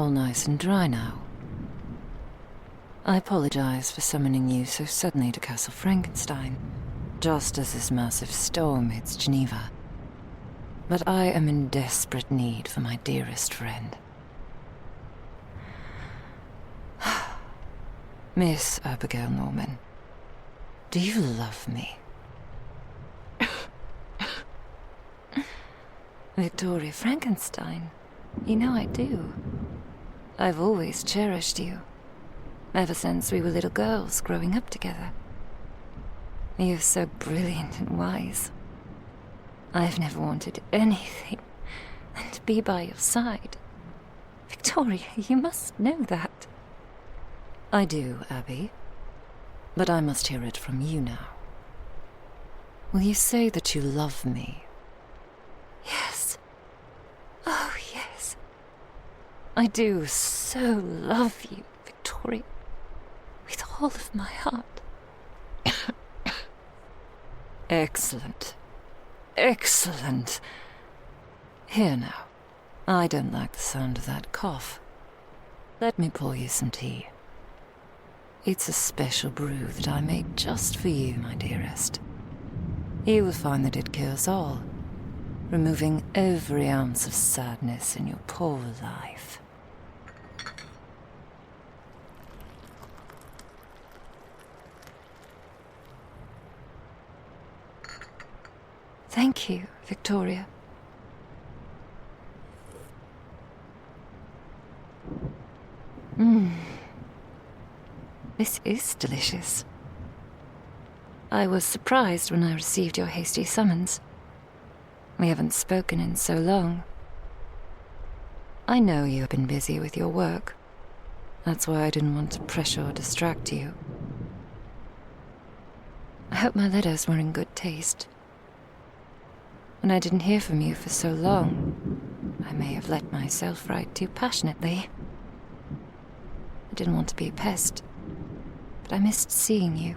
all nice and dry now. I apologize for summoning you so suddenly to Castle Frankenstein, just as this massive storm hits Geneva. But I am in desperate need for my dearest friend. Miss Abigail Norman, do you love me? Victoria Frankenstein, you know I do. I've always cherished you, ever since we were little girls growing up together. You're so brilliant and wise. I've never wanted anything than to be by your side. Victoria, you must know that. I do, Abby. But I must hear it from you now. Will you say that you love me? Yes. Oh, yes. I do so love you, Victoria. With all of my heart. Excellent. Excellent. Here now. I don't like the sound of that cough. Let me pour you some tea. It's a special brew that I made just for you, my dearest. You will find that it cures all, removing every ounce of sadness in your poor life. Thank you, Victoria. This is delicious. I was surprised when I received your hasty summons. We haven't spoken in so long. I know you have been busy with your work. That's why I didn't want to pressure or distract you. I hope my letters were in good taste. When I didn't hear from you for so long, I may have let myself write too passionately. I didn't want to be a pest, but I missed seeing you.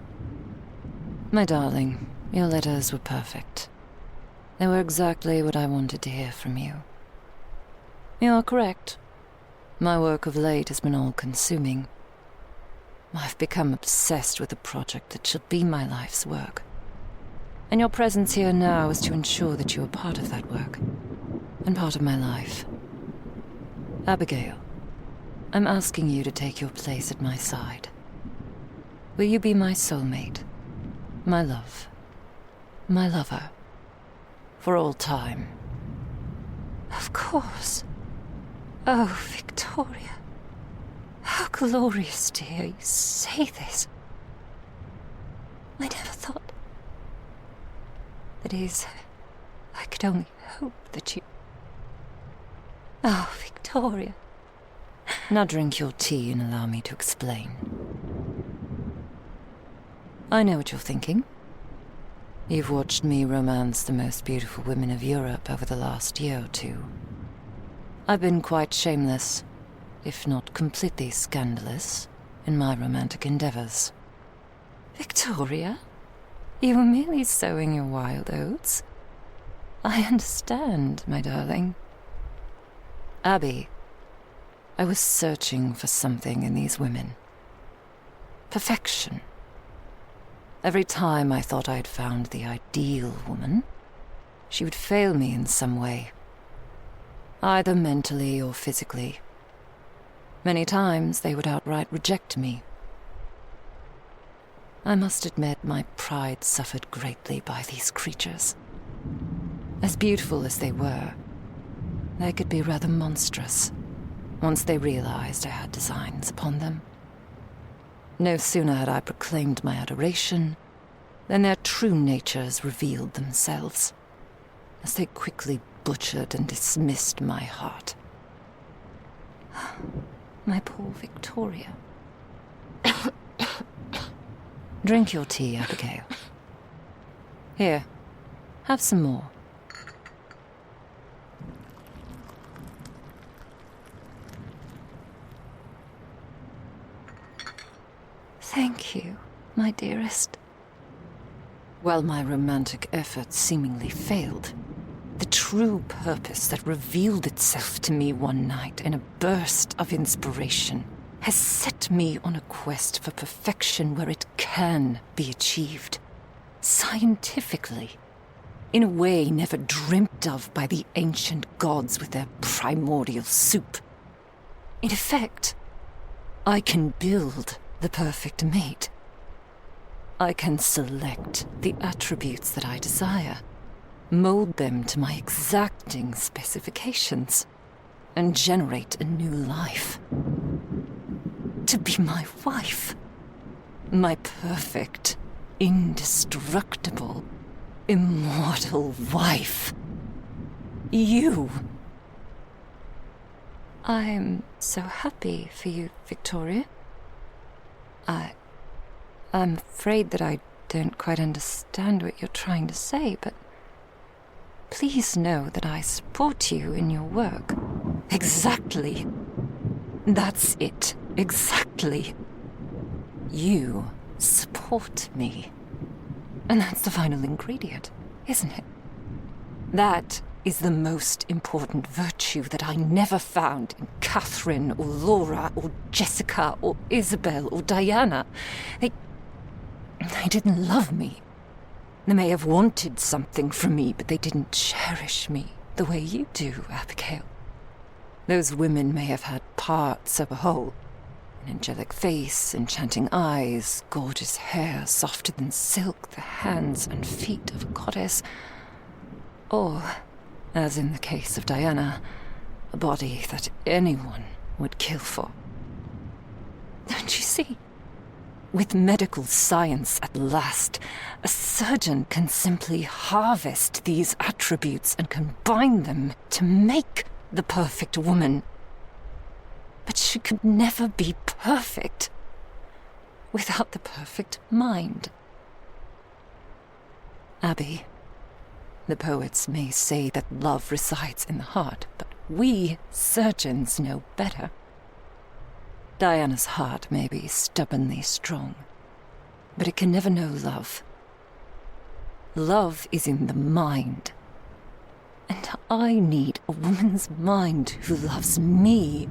My darling, your letters were perfect. They were exactly what I wanted to hear from you. You are correct. My work of late has been all-consuming. I've become obsessed with a project that shall be my life's work. And your presence here now is to ensure that you are part of that work, and part of my life. Abigail, I'm asking you to take your place at my side. Will you be my soulmate, my love, my lover, for all time? Of course. Oh, Victoria. How glorious to hear you say this. I never thought. That is, I could only hope that you... Oh, Victoria. Now drink your tea and allow me to explain. I know what you're thinking. You've watched me romance the most beautiful women of Europe over the last year or two. I've been quite shameless, if not completely scandalous, in my romantic endeavors. Victoria? You were merely sowing your wild oats. I understand, my darling. Abby, I was searching for something in these women. Perfection. Every time I thought I'd found the ideal woman, she would fail me in some way, either mentally or physically. Many times they would outright reject me. I must admit my pride suffered greatly by these creatures. As beautiful as they were, they could be rather monstrous once they realized I had designs upon them. No sooner had I proclaimed my adoration than their true natures revealed themselves, as they quickly butchered and dismissed my heart. My poor Victoria. Drink your tea, Abigail. Here, have some more. Thank you, my dearest. While my romantic efforts seemingly failed, the true purpose that revealed itself to me one night in a burst of inspiration has set me on a quest for perfection where it can be achieved. Scientifically. In a way never dreamt of by the ancient gods with their primordial soup. In effect, I can build the perfect mate. I can select the attributes that I desire, mold them to my exacting specifications, and generate a new life. To be my wife. My perfect, indestructible, immortal wife. You. I'm so happy for you, Victoria. I'm afraid that I don't quite understand what you're trying to say, but please know that I support you in your work. Exactly. That's it. Exactly. You support me. And that's the final ingredient, isn't it? That is the most important virtue that I never found in Catherine or Laura or Jessica or Isabel or Diana. They didn't love me. They may have wanted something from me, but they didn't cherish me the way you do, Abigail. Those women may have had parts of a whole. An angelic face, enchanting eyes, gorgeous hair, softer than silk, the hands and feet of a goddess. Or, as in the case of Diana, a body that anyone would kill for. Don't you see? With medical science at last, a surgeon can simply harvest these attributes and combine them to make the perfect woman. But she could never be perfect without the perfect mind. Abby, the poets may say that love resides in the heart, but we surgeons know better. Diana's heart may be stubbornly strong, but it can never know love. Love is in the mind. And I need a woman's mind who loves me,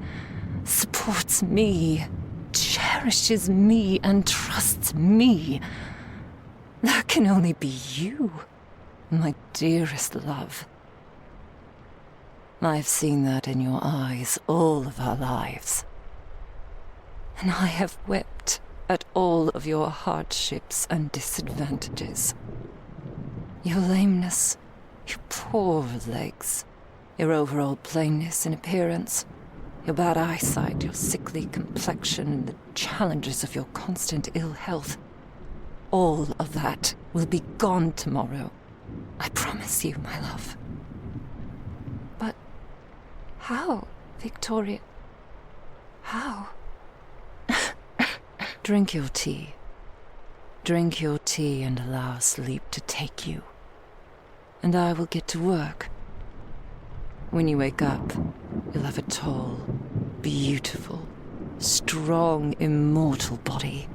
supports me, cherishes me, and trusts me. That can only be you, my dearest love. I've seen that in your eyes all of our lives. And I have wept at all of your hardships and disadvantages. Your lameness, your poor legs, your overall plainness in appearance, your bad eyesight, your sickly complexion, and the challenges of your constant ill health. All of that will be gone tomorrow. I promise you, my love. But how, Victoria? How? Drink your tea. Drink your tea and allow sleep to take you. And I will get to work. When you wake up, you'll have a tall, beautiful, strong, immortal body,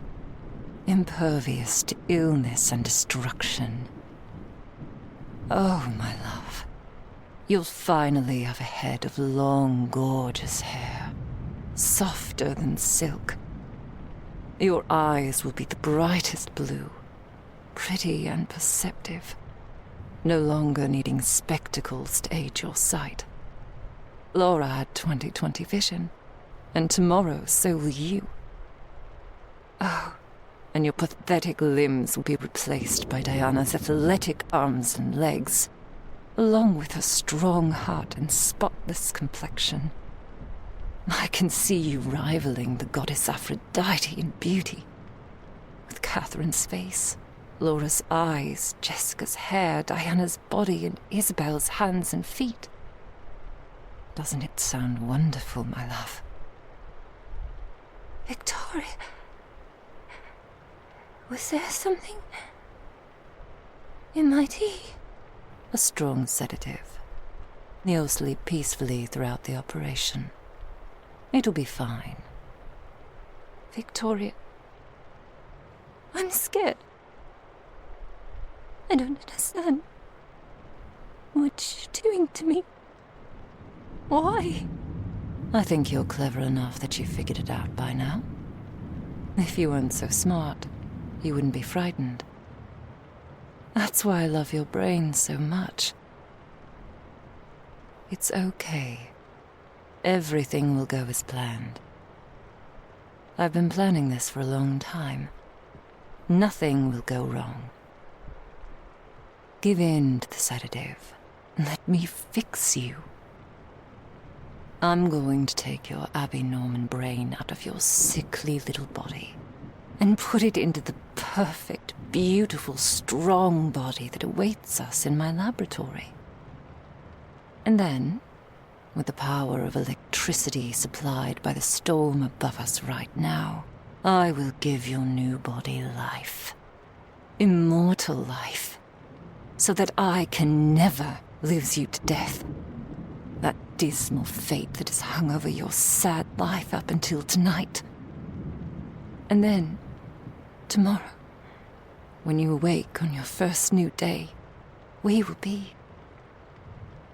impervious to illness and destruction. Oh, my love, you'll finally have a head of long, gorgeous hair, softer than silk. Your eyes will be the brightest blue, pretty and perceptive, no longer needing spectacles to aid your sight. Laura had 20/20 vision, and tomorrow so will you. Oh, and your pathetic limbs will be replaced by Diana's athletic arms and legs, along with her strong heart and spotless complexion. I can see you rivaling the goddess Aphrodite in beauty, with Catherine's face, Laura's eyes, Jessica's hair, Diana's body, and Isabel's hands and feet. Doesn't it sound wonderful, my love? Victoria, was there something in my tea? A strong sedative. You'll sleep peacefully throughout the operation. It'll be fine. Victoria, I'm scared. I don't understand. What are you doing to me? Why? I think you're clever enough that you figured it out by now. If you weren't so smart, you wouldn't be frightened. That's why I love your brain so much. It's okay. Everything will go as planned. I've been planning this for a long time. Nothing will go wrong. Give in to the sedative and let me fix you. I'm going to take your Abby Norman brain out of your sickly little body and put it into the perfect, beautiful, strong body that awaits us in my laboratory. And then, with the power of electricity supplied by the storm above us right now, I will give your new body life. Immortal life. So that I can never lose you to death. That dismal fate that has hung over your sad life up until tonight. And then, tomorrow, when you awake on your first new day, we will be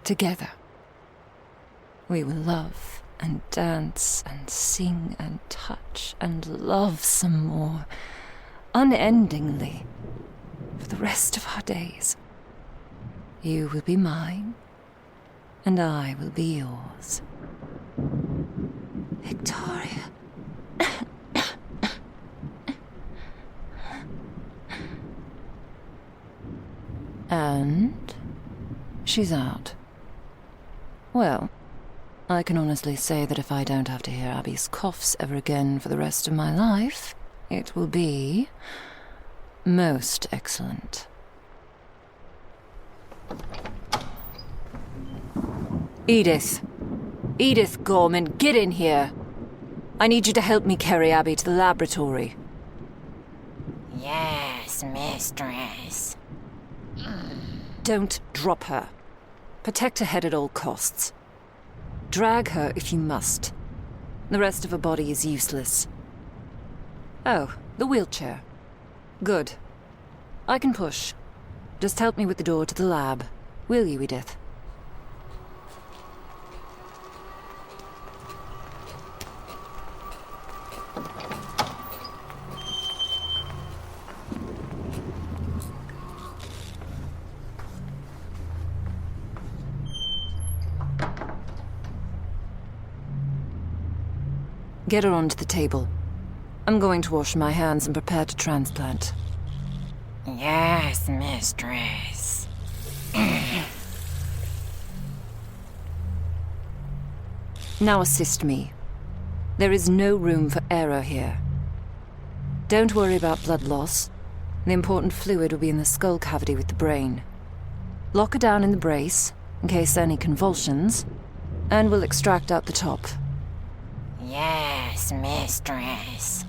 together. We will love and dance and sing and touch and love some more, unendingly, for the rest of our days. You will be mine, and I will be yours. Victoria. And she's out. Well, I can honestly say that if I don't have to hear Abby's coughs ever again for the rest of my life, it will be most excellent. Edith. Edith Gorman, get in here. I need you to help me carry Abby to the laboratory. Yes, mistress. Don't drop her. Protect her head at all costs. Drag her if you must. The rest of her body is useless. Oh, the wheelchair. Good. I can push. Just help me with the door to the lab. Will you, Edith? Get her onto the table. I'm going to wash my hands and prepare to transplant. Yes, mistress. Now assist me. There is no room for error here. Don't worry about blood loss. The important fluid will be in the skull cavity with the brain. Lock her down in the brace, in case there are any convulsions, and we'll extract out the top. Yes, mistress.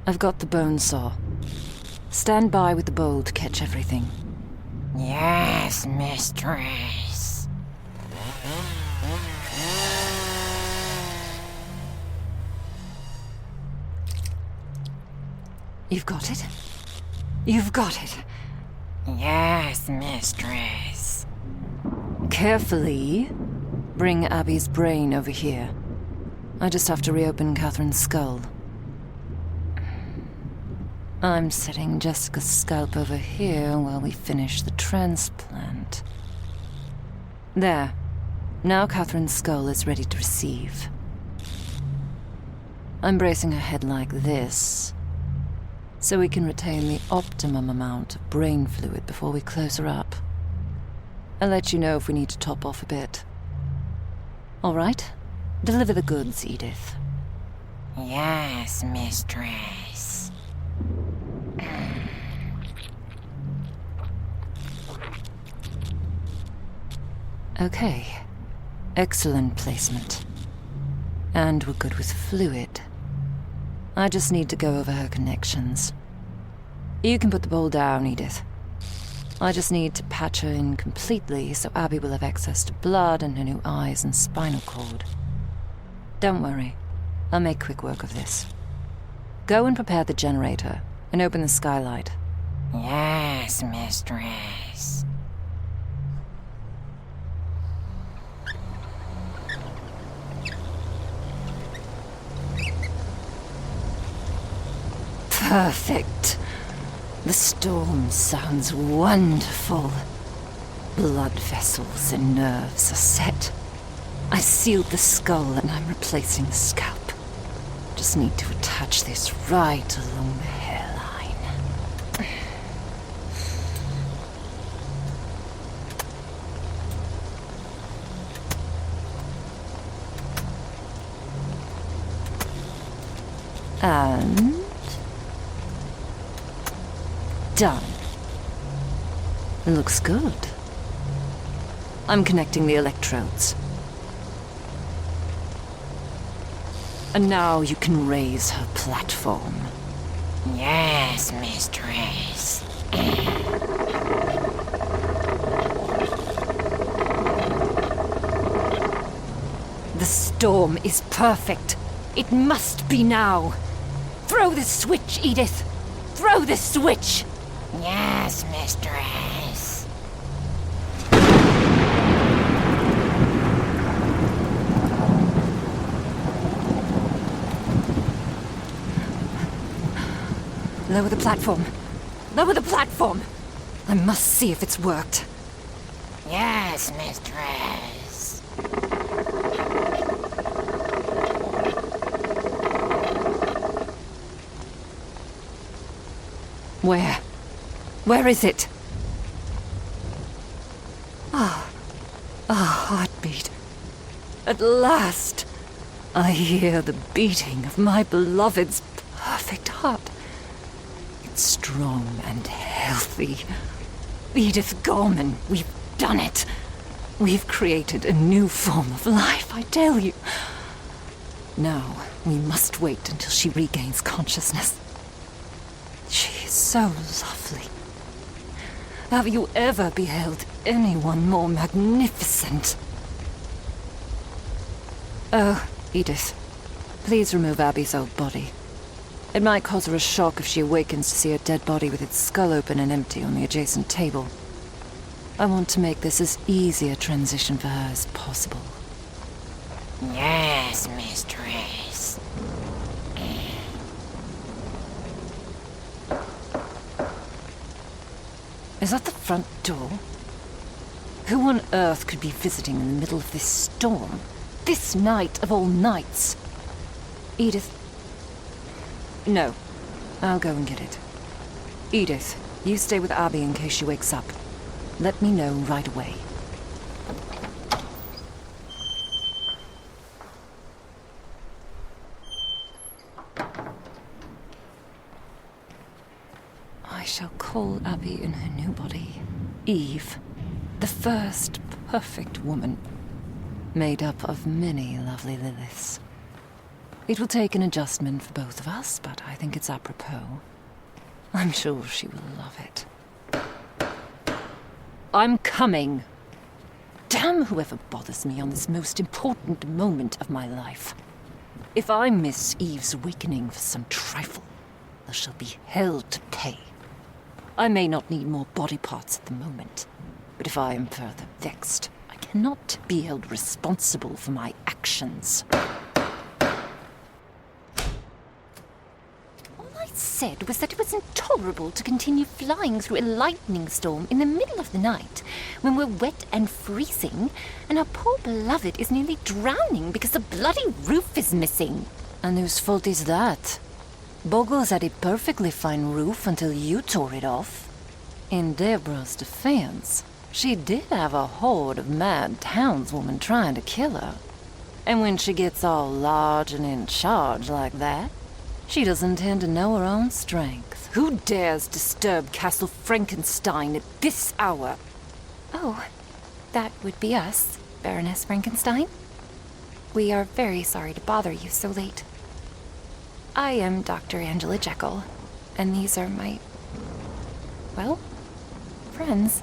I've got the bone saw. Stand by with the bowl to catch everything. Yes, mistress. You've got it? You've got it. Yes, mistress. Carefully bring Abby's brain over here. I just have to reopen Catherine's skull. I'm setting Jessica's scalp over here while we finish the transplant. There. Now Catherine's skull is ready to receive. I'm bracing her head like this, so we can retain the optimum amount of brain fluid before we close her up. I'll let you know if we need to top off a bit. All right? Deliver the goods, Edith. Yes, mistress. Okay. Excellent placement. And we're good with fluid. I just need to go over her connections. You can put the bowl down, Edith. I just need to patch her in completely so Abby will have access to blood and her new eyes and spinal cord. Don't worry. I'll make quick work of this. Go and prepare the generator, and open the skylight. Yes, mistress. Perfect. The storm sounds wonderful. Blood vessels and nerves are set. I sealed the skull and I'm replacing the scalp. Just need to attach this right along the hairline. And... done. It looks good. I'm connecting the electrodes. And now you can raise her platform. Yes, mistress. The storm is perfect. It must be now. Throw the switch, Edith. Throw the switch. Yes, mistress. Lower the platform. Lower the platform. I must see if it's worked. Yes, mistress. Where? Where is it? Ah, a heartbeat. At last, I hear the beating of my beloved's perfect heart. It's strong and healthy. Edith Gorman, we've done it. We've created a new form of life, I tell you. Now, we must wait until she regains consciousness. She is so lovely. Have you ever beheld anyone more magnificent? Oh, Edith, please remove Abby's old body. It might cause her a shock if she awakens to see a dead body with its skull open and empty on the adjacent table. I want to make this as easy a transition for her as possible. Yes, mistress. Is that the front door? Who on earth could be visiting in the middle of this storm? This night of all nights? Edith... No. I'll go and get it. Edith, you stay with Abby in case she wakes up. Let me know right away. I shall call Abby in her new body Eve, the first perfect woman, made up of many lovely Liliths. It will take an adjustment for both of us, but I think it's apropos. I'm sure she will love it. I'm coming. Damn whoever bothers me on this most important moment of my life. If I miss Eve's awakening for some trifle, there shall be hell to pay. I may not need more body parts at the moment, but if I am further vexed, I cannot be held responsible for my actions. Said was that it was intolerable to continue flying through a lightning storm in the middle of the night when we're wet and freezing and our poor beloved is nearly drowning because the bloody roof is missing. And whose fault is that? Boggles had a perfectly fine roof until you tore it off. In Deborah's defense, she did have a horde of mad townswomen trying to kill her. And when she gets all large and in charge like that, she doesn't tend to know her own strength. Who dares disturb Castle Frankenstein at this hour? Oh, that would be us, Baroness Frankenstein. We are very sorry to bother you so late. I am Dr. Angela Jekyll, and these are my, well, friends.